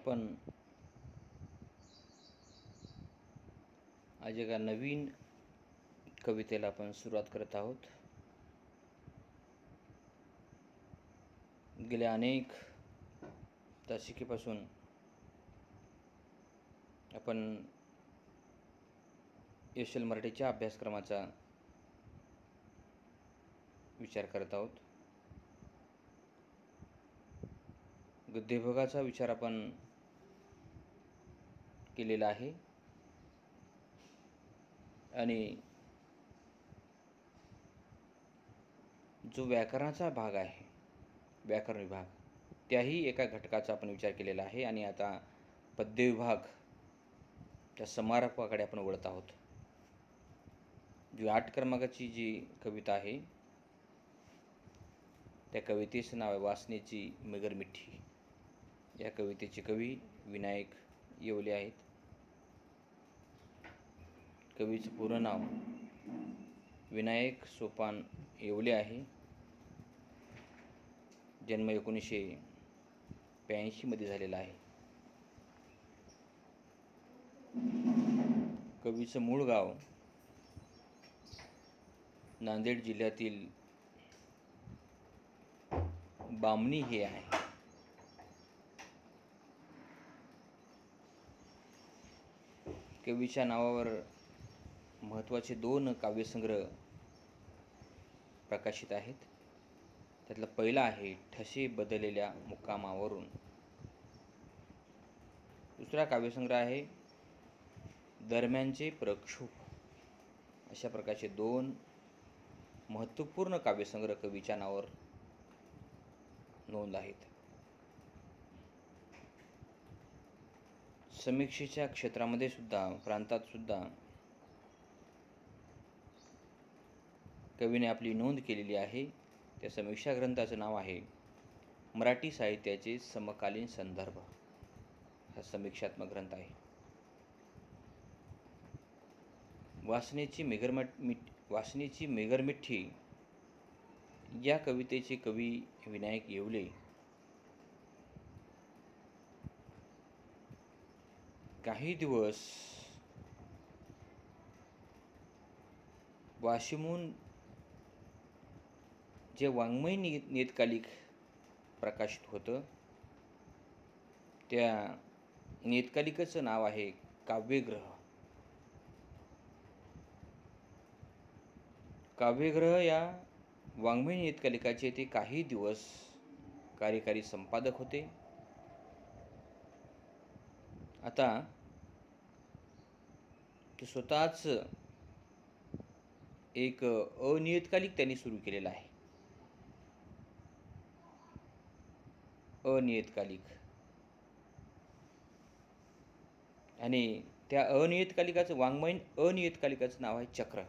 आपण आज एका नवीन कवितेला आपण सुरुवात करत आहोत. गेल्या अनेक दशकेपासून आपण एस एल मराठीच्या अभ्यासक्रमाचा विचार करत आहोत. गद्यविभागाचा विचार आपण केलेला आहे आणि जो व्याकरणाचा भाग आहे, व्याकरण विभाग, त्याही एका घटकाचा आपण विचार केलेला आहे आणि आता पद्य विभाग त्या समारोपाकडे आपण वळत आहोत. जी 8 क्रमांकाची जी कविता आहे त्या कवितेचं नाव आहे वासनेची मगरमिठी. या कवितेचे कवी विनायक येवले आहेत. कवीचं पूर्ण नाव विनायक सोपान येवले आहे. जन्म 1982 मध्ये झालेला आहे. कवीचं मूळ गाव नांदेड जिल्ह्यातील बामणी हे आहे. कवीच्या नावावर महत्त्वाचे 2 काव्यसंग्रह प्रकाशित आहेत. त्यातला पहिला आहे ठसे बदललेल्या मुक्कामावरून. दुसरा काव्यसंग्रह आहे दरम्यानचे प्रक्षोभ. अशा प्रकारचे 2 महत्त्वपूर्ण काव्यसंग्रह कवीच्या नावावर नोंद आहेत. समीक्षेच्या क्षेत्रामध्ये सुद्धा, प्रांतात सुद्धा कवीने आपली नोंद केलेली आहे. त्या समीक्षा ग्रंथाचं नाव आहे मराठी साहित्याचे समकालीन संदर्भ. हा समीक्षात्मक ग्रंथ आहे. वासनेची मेघरमिठी या कवितेचे कवी विनायक येवले काही दिवस वाशिमहून जे वाङ्मय नियतकालिक प्रकाशित होतं त्या नियतकालिकाचं नाव आहे काव्यग्रह. काव्यग्रह या वाङ्मय नियतकालिकाचे ते काही दिवस कार्यकारी संपादक होते. आता ते स्वतःच एक अनियतकालिक त्यांनी सुरू केलेला आहे. अनियतकालिक. आणि त्या अनियतकालिकाचं वाङ्मय अनियतकालिकाचं नाव आहे चक्र.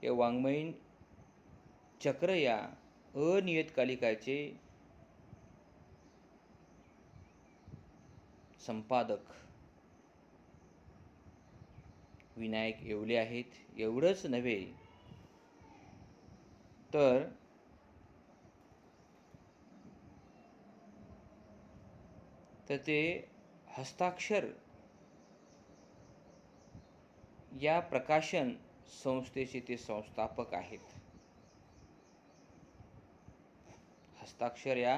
या वाङ्मयीन चक्र या अनियतकालिकाचे संपादक विनायक येवले आहेत. एवढंच नव्हे तर ते हस्ताक्षर या प्रकाशन संस्थेचे ते संस्थापक आहेत. हस्ताक्षर या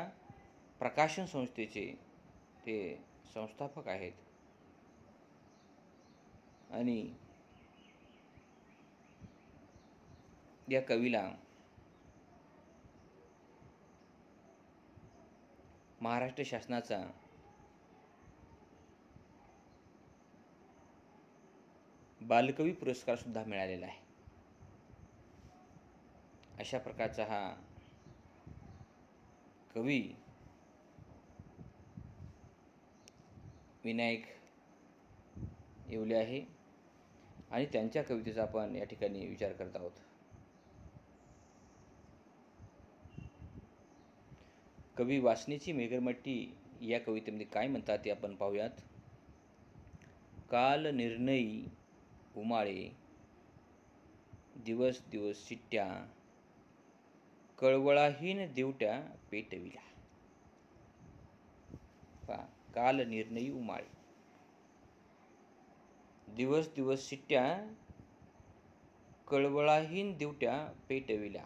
प्रकाशन संस्थेचे ते संस्थापक आहेत. आणि या कवीला महाराष्ट्र शासनाचा बालकवी पुरस्कार सुद्धा मिळालेला आहे. अशा प्रकारचा हा कवी विनायक येवले आहे आणि त्यांच्या कवितेचा आपण या ठिकाणी विचार करत आहोत. कवी वासनेची मेघरमिठी या कवितेमध्ये काय म्हणतात ते आपण पाहूयात. काल निर्णयी उमाळे दिवस दिवस चिट्ट्या कळवळाहीन दिवट्या पेटविल्या. पहा, काल निर्णयी उमाळे. दिवस दिवस शिट्ट्या कळवळाहीन दिवट्या पेटविल्या.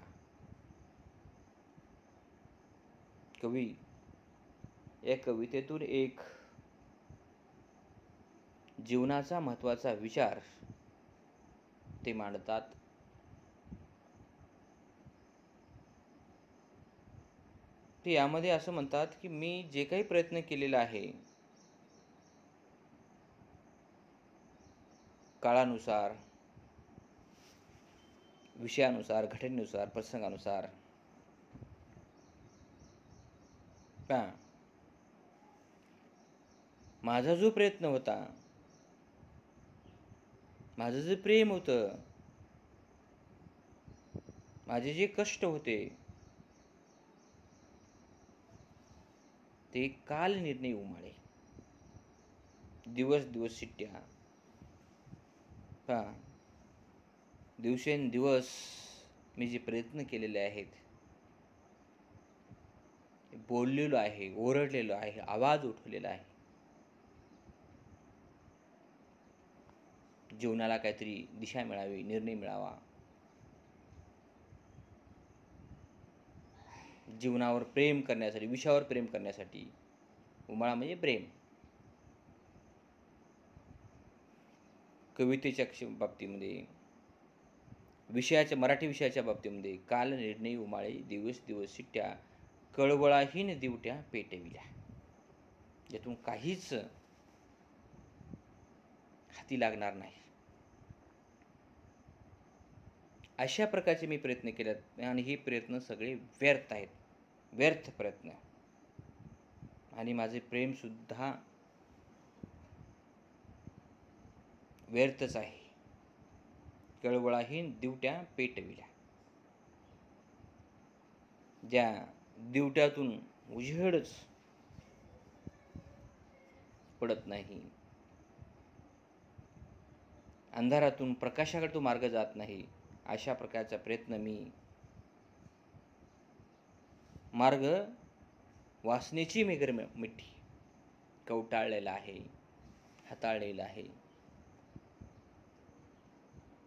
कवी या कवितेतून एक जीवनाचा महत्त्वाचा विचार ते मांडतात. ते यामध्ये असं म्हणतात की मी जे काही प्रयत्न केलेला आहे काळानुसार, विषयानुसार, घटनेनुसार, प्रसंगानुसार, माझा जो प्रयत्न होता, माझं जे प्रेम होतं, माझे जे कष्ट होते, ते काल निर्णयी उमाळे. दिवस दिवस शिट्ट्या, दिवसेंदिवस मी जे प्रयत्न केलेले आहेत, बोललेलो आहे, ओरडलेलो आहे, आवाज उठवलेला आहे, जीवनाला काहीतरी दिशा मिळावी, निर्णय मिळावा, जीवनावर प्रेम करण्यासाठी, विषयावर प्रेम करण्यासाठी. उमाळा म्हणजे प्रेम. कवितेच्या बाबतीमध्ये, विषयाच्या, मराठी विषयाच्या बाबतीमध्ये काल निर्णयी उमाळे, दिवस दिवस शिट्ट्या कळवळाहीन दिवट्या पेटविल्या. यातून काहीच हाती लागणार नाही, अशा प्रकारचे मी प्रयत्न केलेत आणि हे प्रयत्न सगळे व्यर्थ आहेत, व्यर्थ प्रयत्न. आणि माझे प्रेमसुद्धा व्यर्थच आहे. कळवळाहीन दिवट्या पेटविल्या. ज्या दिवट्यातून उजेडच पडत नाही, अंधारातून प्रकाशाकडे तो मार्ग जात नाही, अशा प्रकारचा प्रयत्न मी मार्ग वासनेची मिठी कवटाळलेला आहे, हाताळलेला आहे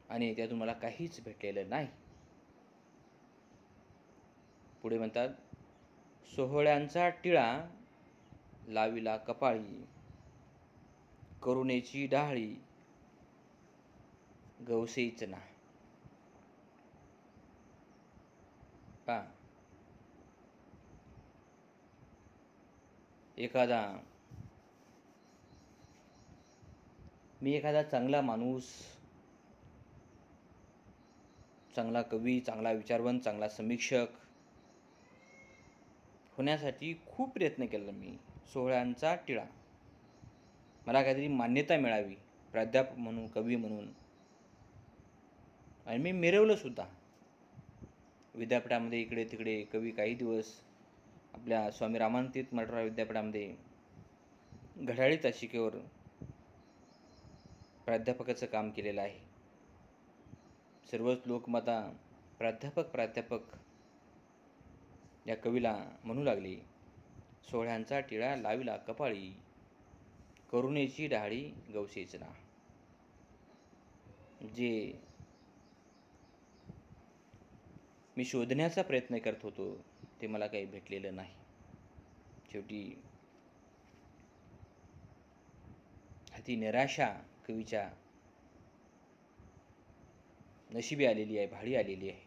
आणि त्यातून मला काहीच भेटलेलं नाही. पुढे म्हणतात, सोहळ्यांचा टिळा लाविला कपाळी, करुणेची डाळी गवसेच ना. मी एखादा चांगला माणूस, चांगला कवी, चांगला विचारवंत, चांगला समीक्षक होण्यासाठी खूप प्रयत्न केला मी. सोहळ्यांचा टिळा, मला काहीतरी मान्यता मिळावी प्राध्यापक म्हणून, कवी म्हणून, आणि मी मिरवलं सुद्धा. विद्यापीठामध्ये इकडे तिकडे कवी काही दिवस आपल्या स्वामी रामानंद मराठवाडा विद्यापीठामध्ये घड्याळी तासिकेवर प्राध्यापकाचं काम केलेलं आहे. सर्वच लोक आता प्राध्यापक या कवीला म्हणू लागले, सोहळ्यांचा टिळा लाविला कपाळी, करुणेची डाळी गवसेच ना. जे मी शोधण्याचा प्रयत्न करत होतो ते मला काही भेटलेलं नाही. शेवटी ती निराशा कवीच्या नशिबी आलेली आहे, भाडी आलेली आहे.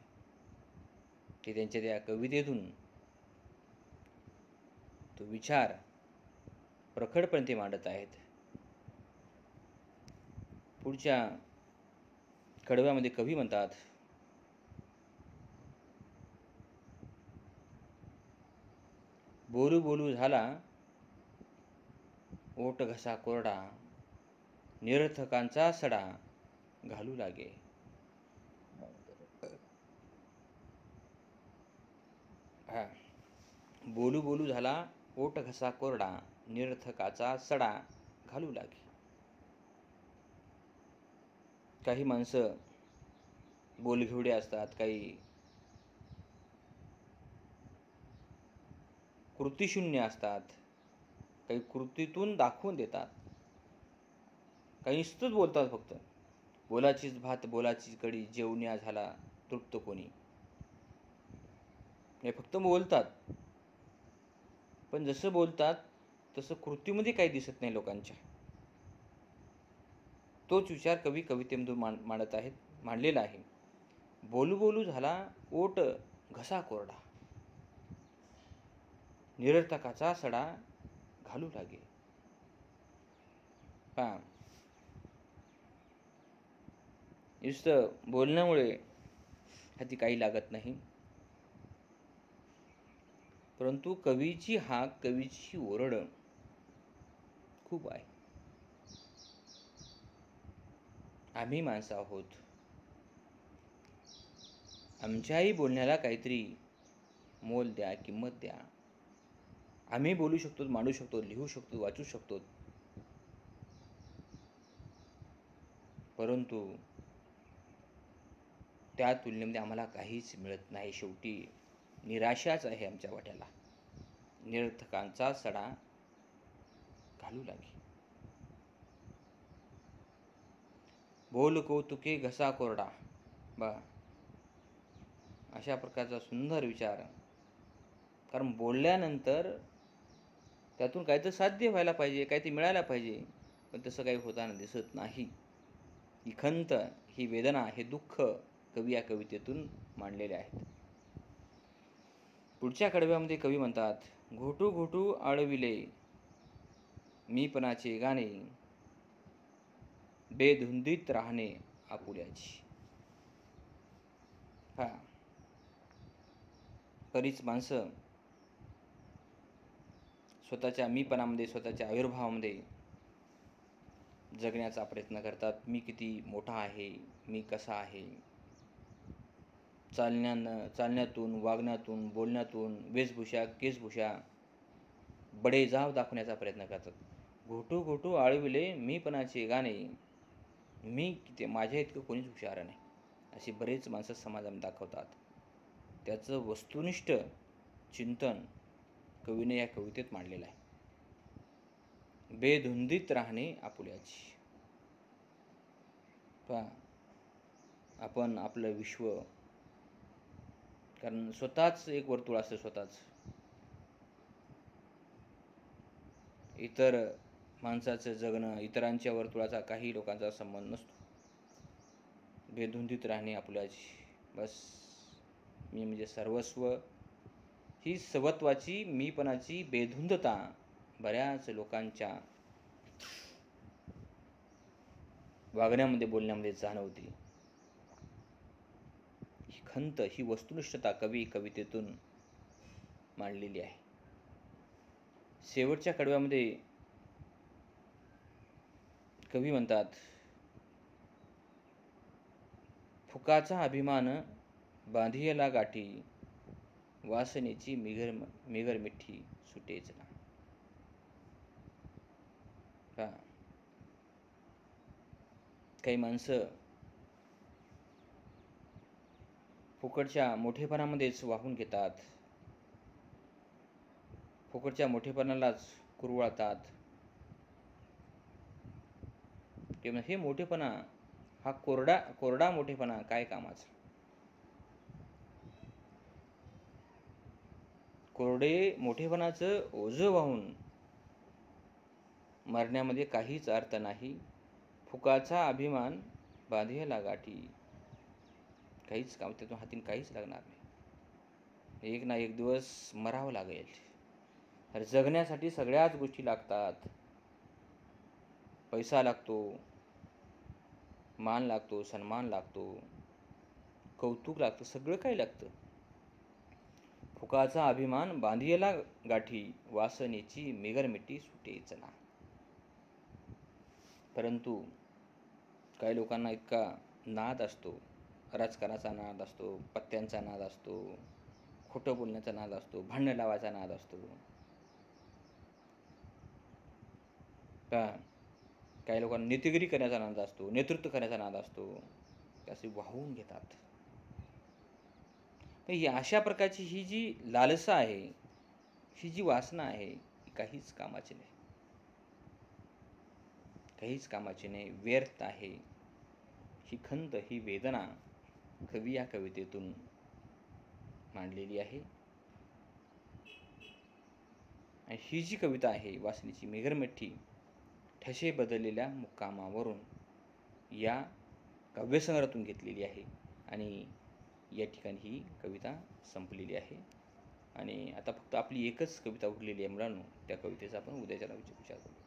ते त्यांच्या त्या कवितेतून तो विचार प्रखरपणे ते मांडत आहेत. पुढच्या कडव्यामध्ये कवी म्हणतात, बोलू बोलू झाला ओठ घसा कोरडा, निरर्थकांचा सडा घालू लागे. बोलू बोलू झाला ओठ घसा कोरडा, निरर्थकाचा सडा घालू लागे. काही माणसं बोलघेवडे असतात, काही कृतीशून्य असतात, काही कृतीतून दाखवून देतात, काही नुसतंच बोलतात फक्त. बोलाचीच भात बोलाचीच कडी, जेवण्या झाला तृप्त कोणी. हे फक्त बोलतात, पण जसं बोलतात तसं कृतीमध्ये काही दिसत नाही लोकांच्या. तोच विचार कवी कवितेमधून मांडलेला आहे. बोलू बोलू झाला ओट घसा कोरडा, निरर्थकाचा सडा घालू लागे. पहा, नुसतं बोलण्यामुळे हाती काही लागत नाही, परंतु कवीची हाक, कवीची ओरड खूप आहे. आम्ही माणसं आहोत, आमच्याही बोलण्याला काहीतरी मोल द्या, किंमत द्या. आम्ही बोलू शकतो, मांडू शकतो, लिहू शकतो, वाचू शकतो, परंतु त्या तुलनेमध्ये आम्हाला काहीच मिळत नाही. शेवटी निराशाच आहे आमच्या वाट्याला. निरर्थकांचा सडा घालू लागे. बोल कौतुके घसा कोरडा. अशा प्रकारचा सुंदर विचार. कारण बोलल्यानंतर त्यातून काहीतरी साध्य व्हायला पाहिजे, काहीतरी मिळायला पाहिजे, पण तसं काही होताना दिसत नाही. ही खंत, ही वेदना, हे दुःख कवी या कवितेतून मांडलेले आहेत. पुढच्या कडव्यामध्ये कवी म्हणतात, घोटू घोटू आळविले मीपणाचे गाणे, बेधुंदीत राहणे आपुल्याची. बरीच माणसं स्वतःच्या मीपणामध्ये, स्वतःच्या आविर्भावामध्ये जगण्याचा प्रयत्न करतात. मी किती मोठा आहे, मी कसा आहे. चालण्यातून, वागण्यातून, बोलण्यातून, वेशभूषा, केशभूषा, बडेजाव दाखवण्याचा प्रयत्न करतात. घोटू घोटू आळविले मीपणाचे गाणे, मी किती, माझ्या इतकं कोणीच हुशार नाही, अशी बरेच माणसं समाजामध्ये दाखवतात. त्याचं वस्तुनिष्ठ चिंतन कवीने या कवितेत मांडलेलं आहे. बेधुंदीत राहणे आपुल्याची. आपण आपलं विश्व, कारण स्वतःच एक वर्तुळ असतं, स्वतःच. इतर माणसाचं जगणं, इतरांच्या वर्तुळाचा काही लोकांचा संबंध नसतो. बेधुंदीत राहणे आपुल्याची. बस मी म्हणजे सर्वस्व. ही सर्वत्वाची, मीपणाची बेधुंदता बऱ्याच लोकांच्या वागण्यामध्ये, बोलण्यामध्ये जाणवते. ही खंत, ही वस्तुनिष्ठता कवी कवितेतून मांडलेली आहे. शेवटच्या कडव्यामध्ये कवी म्हणतात, फुकाचा अभिमान बांधियला गाठी, वासनेची मिगर मिठी सुटेच ना. काही माणसं फुकटच्या मोठेपणामध्येच वाहून घेतात, फुकटच्या मोठेपणालाच कुरवाळतात. किंवा हे मोठेपणा, हा कोरडा मोठेपणा काय कामाचा. कोरडे मोठेपणाचं ओझं वाहून मरण्यामध्ये काहीच अर्थ नाही. फुकाचा अभिमान बांधियला गाठी, काहीच काम त्यातून हातीन काहीच लागणार नाही. एक ना एक दिवस मरावं लागेल. तर जगण्यासाठी सगळ्याच गोष्टी लागतात. पैसा लागतो, मान लागतो, सन्मान लागतो, कौतुक लागतं, सगळं काही लागतं. फुकाचा अभिमान बांधियला गाठी, वासनेची मिगरमिटी सुटेच ना. परंतु काही लोकांना इतका नाद असतो, राजकारणाचा नाद असतो, पत्त्यांचा नाद असतो, खोटं बोलण्याचा नाद असतो, भांडण लावायचा नाद असतो. काही लोकांना नेतेगिरी करण्याचा नाद असतो, नेतृत्व करण्याचा नाद असतो, त्याचे वाहून घेतात. ही अशा प्रकारची ही जी लालसा आहे, ही जी वासना आहे ही काहीच कामाची नाही, काहीच कामाची नाही, व्यर्थ आहे. ही खंत, ही वेदना कवी या कवितेतून मांडलेली आहे. आणि ही जी कविता आहे वासनेची मेघरमिट्टी, ठसे बदललेल्या मुक्कामावरून या काव्यसंग्रहातून घेतलेली आहे. आणि या ठिकाणी ही कविता संपलेली आहे. आणि आता फक्त आपली एकच कविता उरलेली आहे मुलांनो. त्या कवितेचा आपण उद्याच्या विचार करू.